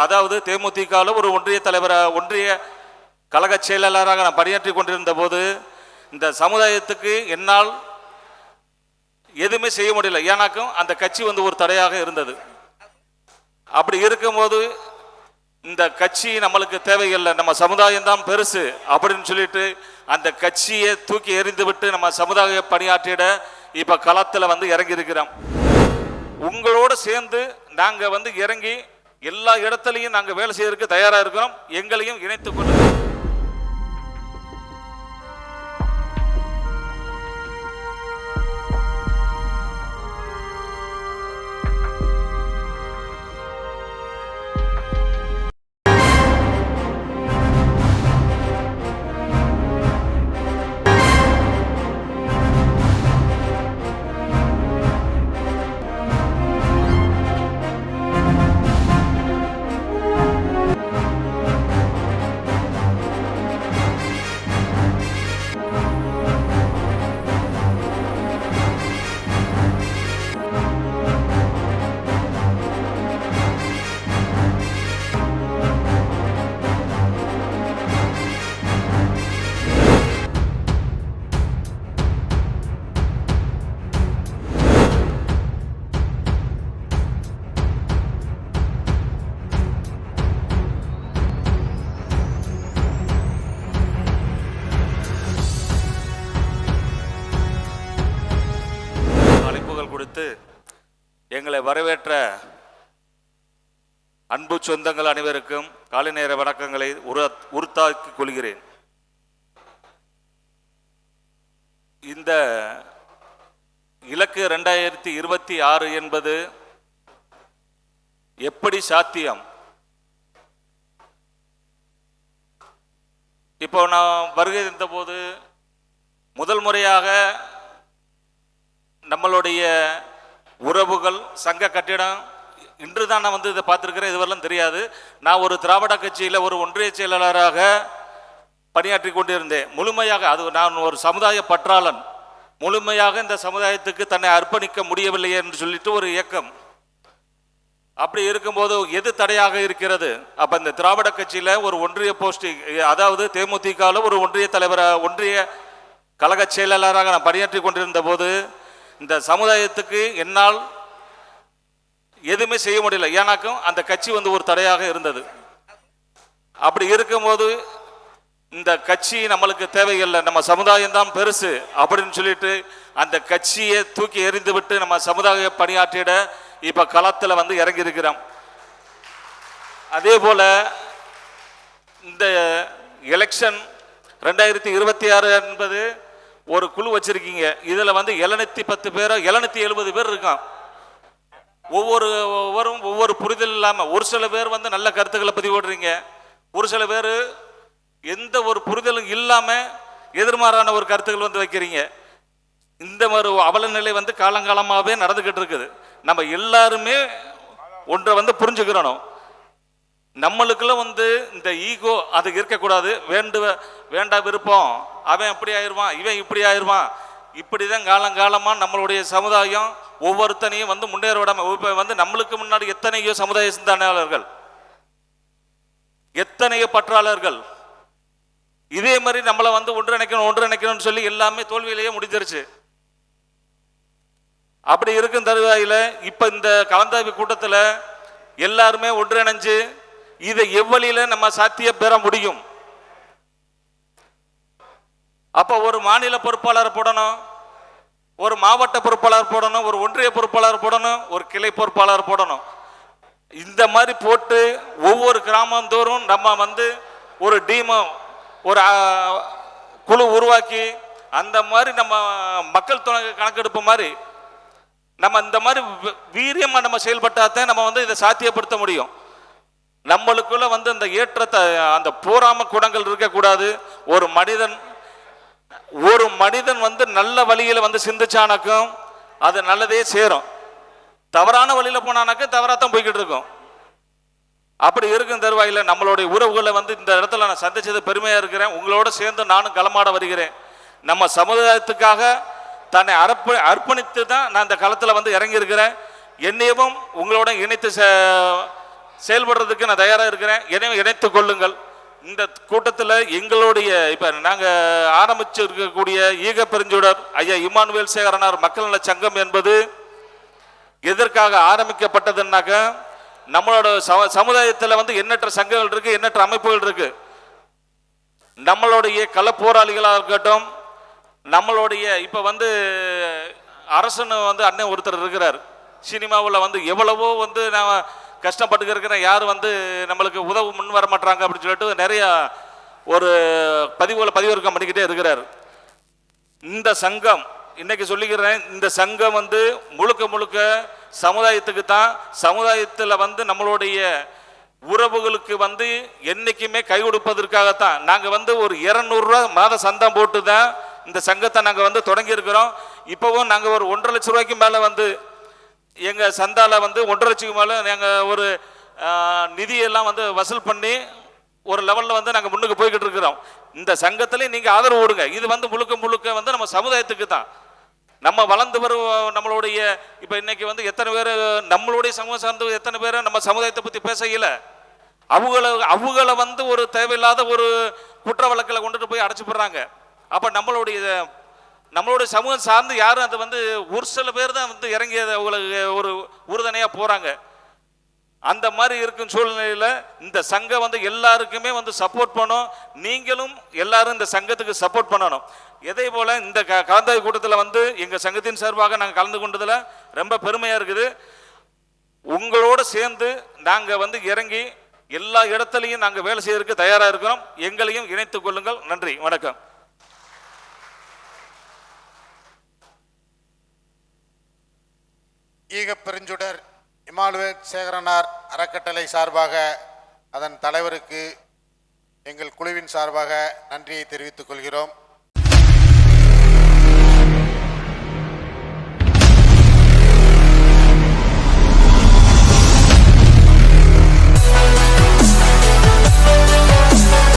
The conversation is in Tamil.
அதாவது தேமுதிகவில் ஒரு ஒன்றிய தலைவராக ஒன்றிய கழக செயலாளராக நான் பணியாற்றி கொண்டிருந்த போது இந்த சமுதாயத்துக்கு என்னால் எதுவுமே செய்ய முடியல. ஏன்னாக்கும் அந்த கட்சி வந்து ஒரு தடையாக இருந்தது. அப்படி இருக்கும்போது இந்த கட்சி நம்மளுக்கு தேவையில்லை, நம்ம சமுதாயம் தான் பெருசு அப்படின்னு சொல்லிட்டு அந்த கட்சியை தூக்கி எறிந்து விட்டு நம்ம சமுதாய பணியாற்றிட இப்ப களத்தில் வந்து இறங்கி இருக்கிறோம். உங்களோட சேர்ந்து நாங்க வந்து இறங்கி எல்லா இடத்துலையும் நாங்க வேலை செய்யறதுக்கு தயாரா இருக்கிறோம். எங்களையும் இணைத்துக் கொள்ளுங்க. கொடுத்து எங்களை வரவேற்ற அன்பு சொந்தங்கள் அனைவருக்கும் காலை நேர வணக்கங்களை உறுத்தாக்கிக் கொள்கிறேன். இந்த இலக்கு 2026 என்பது எப்படி சாத்தியம்? இப்போ நான் வருகை இருந்த போது முதல் முறையாக நம்மளுடைய உறவுகள் சங்க கட்டிடம் இன்று தான் நான் வந்து இதை பார்த்துருக்கிறேன். இதுவரெல்லாம் தெரியாது. நான் ஒரு திராவிட கட்சியில் ஒரு ஒன்றிய செயலாளராக பணியாற்றி கொண்டிருந்தேன். முழுமையாக அது நான் ஒரு சமுதாய பற்றாளன். முழுமையாக இந்த சமுதாயத்துக்கு தன்னை அர்ப்பணிக்க முடியவில்லையே என்று சொல்லிட்டு ஒரு இயக்கம். அப்படி இருக்கும்போது எது தடையாக இருக்கிறது? அப்போ இந்த திராவிட கட்சியில் ஒரு ஒன்றிய போஸ்டிங், அதாவது தேமுதிகவில் ஒரு ஒன்றிய தலைவராக ஒன்றிய கழக செயலாளராக நான் பணியாற்றி கொண்டிருந்த போது இந்த சமுதாயத்துக்கு என்னால் எதுவுமே செய்ய முடியல. ஏன்னாக்கும் அந்த கட்சி வந்து ஒரு தடையாக இருந்தது. அப்படி இருக்கும்போது இந்த கட்சி நம்மளுக்கு தேவையில்லை, நம்ம சமுதாயம் தான் பெருசு அப்படின்னு சொல்லிட்டு அந்த கட்சியை தூக்கி எறிந்து விட்டு நம்ம சமுதாய பணியாற்றிட இப்ப களத்தில் வந்து இறங்கி இருக்கிறோம். அதே போல இந்த எலெக்ஷன் 2026 என்பது ஒரு குழு வச்சிருக்கீங்க. இதுல வந்து 710 பேரோ 770 பேர் இருக்கான். ஒவ்வொருவரும் ஒவ்வொரு புரிதல் இல்லாம ஒரு சில பேர் வந்து நல்ல கருத்துக்களை பதிவிடுறீங்க, ஒரு சில பேர் எந்த ஒரு புரிதலும் இல்லாம எதிர்மாறான ஒரு கருத்துக்கள் வந்து வைக்கிறீங்க. இந்த மாதிரி அவல நிலை வந்து காலங்காலமாகவே நடந்துகிட்டு இருக்குது. நம்ம எல்லாருமே ஒன்றை வந்து புரிஞ்சுக்கிறணும். நம்மளுக்குள்ள வந்து இந்த ஈகோ அது இருக்கக்கூடாது. வேண்டா விருப்பம், அவன் அப்படி ஆயிடுவான், இவன் இப்படி ஆயிடுவான், இப்படிதான் காலங்காலமாக நம்மளுடைய சமுதாயம் ஒவ்வொருத்தனையும் வந்து முன்னேற விடாம வந்து நம்மளுக்கு முன்னாடி எத்தனையோ சமுதாய சிந்தனையாளர்கள், எத்தனையோ பற்றாளர்கள் இதே மாதிரி நம்மளை வந்து ஒன்றிணைக்கணும்னு சொல்லி எல்லாமே தோல்வியிலேயே முடிஞ்சிருச்சு. அப்படி இருக்கும் தருவாயில் இப்ப இந்த கலந்தாய்வு கூட்டத்தில் எல்லாருமே ஒன்றிணைஞ்சு இதை எவ்வளியில நம்ம சாத்திய பெற முடியும்? அப்ப ஒரு மாநில பொறுப்பாளர் போடணும், ஒரு மாவட்ட பொறுப்பாளர் போடணும், ஒரு ஒன்றிய பொறுப்பாளர் போடணும், ஒரு கிளை பொறுப்பாளர் போடணும். இந்த மாதிரி போட்டு ஒவ்வொரு கிராமந்தோறும் நம்ம வந்து ஒரு டீமோ ஒரு குழு உருவாக்கி அந்த மாதிரி நம்ம மக்கள் தொகை கணக்கெடுப்பு மாதிரி நம்ம இந்த மாதிரி வீரியமா நம்ம செயல்பட்டாதான் நம்ம வந்து இதை சாத்தியப்படுத்த முடியும். நம்மளுக்குள்ள வந்து அந்த ஏற்றத்தை அந்த போராம குணங்கள் இருக்கக்கூடாது. ஒரு மனிதன் வந்து நல்ல வழியில வந்து சிந்திச்சானாக்கும் அது நல்லதே சேரும். தவறான வழியில போனானாக்கும் தவறாத்தான் போய்கிட்டு இருக்கும். அப்படி இருக்கும் தருவாயில நம்மளுடைய உறவுகளை வந்து இந்த இடத்துல நான் சந்திச்சது பெருமையா இருக்கிறேன். உங்களோட சேர்ந்து நானும் களமாட வருகிறேன். நம்ம சமுதாயத்துக்காக தன்னை அர்ப்பணித்து தான் நான் இந்த களத்தில் வந்து இறங்கி இருக்கிறேன். என்னையும் உங்களோட இணைத்து செயல்படுறதுக்கு நான் தயாராக இருக்கிறேன். எனவே இணைத்துக் கொள்ளுங்கள். இந்த கூட்டத்தில் எங்களுடைய இப்போ நாங்கள் ஆரம்பிச்சு இருக்கக்கூடிய ஈக பெருஞ்சுடர் ஐயா இமானுவேல் சேகரனார் மக்கள் நல சங்கம் என்பது எதற்காக ஆரம்பிக்கப்பட்டதுன்னாக்க, நம்மளோட சமுதாயத்தில் வந்து எண்ணற்ற சங்கங்கள் இருக்கு, எண்ணற்ற அமைப்புகள் இருக்கு. நம்மளுடைய கள போராளிகளாக இருக்கட்டும், நம்மளுடைய இப்போ வந்து அரசன்னு வந்து அண்ணன் ஒருத்தர் இருக்கிறார். சினிமாவில் வந்து எவ்வளவோ வந்து நான் கஷ்டப்பட்டு இருக்கிறேன், யாரும் வந்து நம்மளுக்கு உதவு முன் வர மாட்டாங்க அப்படின்னு சொல்லிட்டு நிறைய ஒரு பதிவிறக்கம் பண்ணிக்கிட்டே இருக்கிறார். இந்த சங்கம் இன்னைக்கு சொல்லிக்கிறேன், இந்த சங்கம் வந்து முழுக்க முழுக்க சமுதாயத்துக்கு தான். சமுதாயத்தில் வந்து நம்மளுடைய உறவுகளுக்கு வந்து என்னைக்குமே கை கொடுப்பதற்காகத்தான். நாங்கள் வந்து ஒரு 200 ரூபா மாத சந்தம் போட்டு தான் இந்த சங்கத்தை நாங்கள் வந்து தொடங்கி இருக்கிறோம். இப்போவும் நாங்கள் ஒரு 1.5 லட்ச ரூபாய்க்கு மேலே வந்து எங்கள் சந்தால வந்து 1.5 லட்சத்துக்கு மேலே நாங்கள் ஒரு நிதியெல்லாம் வந்து வசூல் பண்ணி ஒரு லெவலில் வந்து நாங்கள் முன்னுக்கு போய்கிட்டு இருக்கிறோம். இந்த சங்கத்திலே நீங்கள் ஆதரவு கொடுங்க. இது வந்து முழுக்க முழுக்க வந்து நம்ம சமுதாயத்துக்கு தான். நம்ம வளர்ந்து வரும் நம்மளுடைய இப்போ இன்னைக்கு வந்து எத்தனை பேர் நம்மளுடைய சமூகம் சார்ந்து எத்தனை பேர் நம்ம சமுதாயத்தை பற்றி பேசல, அவங்கள வந்து ஒரு தேவையில்லாத ஒரு குற்ற வழக்கில் கொண்டுட்டு போய் அடைச்சி போடுறாங்க. அப்போ நம்மளுடைய சமூகம் சார்ந்து யாரும் அது வந்து ஒரு சில பேர் தான் வந்து இறங்கி அவங்களுக்கு ஒரு உறுதுணையாக போகிறாங்க. அந்த மாதிரி இருக்கும் சூழ்நிலையில் இந்த சங்கம் வந்து எல்லாருக்குமே வந்து சப்போர்ட் பண்ணும். நீங்களும் எல்லாரும் இந்த சங்கத்துக்கு சப்போர்ட் பண்ணணும். இதே போல் இந்த கலந்தாய்வு கூட்டத்தில் வந்து எங்கள் சங்கத்தின் சார்பாக நாங்கள் கலந்து கொண்டதில் ரொம்ப பெருமையாக இருக்குது. உங்களோடு சேர்ந்து நாங்கள் வந்து இறங்கி எல்லா இடத்துலையும் நாங்கள் வேலை செய்யறதுக்கு தயாராக இருக்கிறோம். எங்களையும் இணைத்துக் கொள்ளுங்கள். நன்றி, வணக்கம். ஈக பெருஞ்சுடர் இமானுவேல் சேகரனார் அறக்கட்டளை சார்பாக அதன் தலைவருக்கு எங்கள் குழுவின் சார்பாக நன்றியை தெரிவித்துக் கொள்கிறோம்.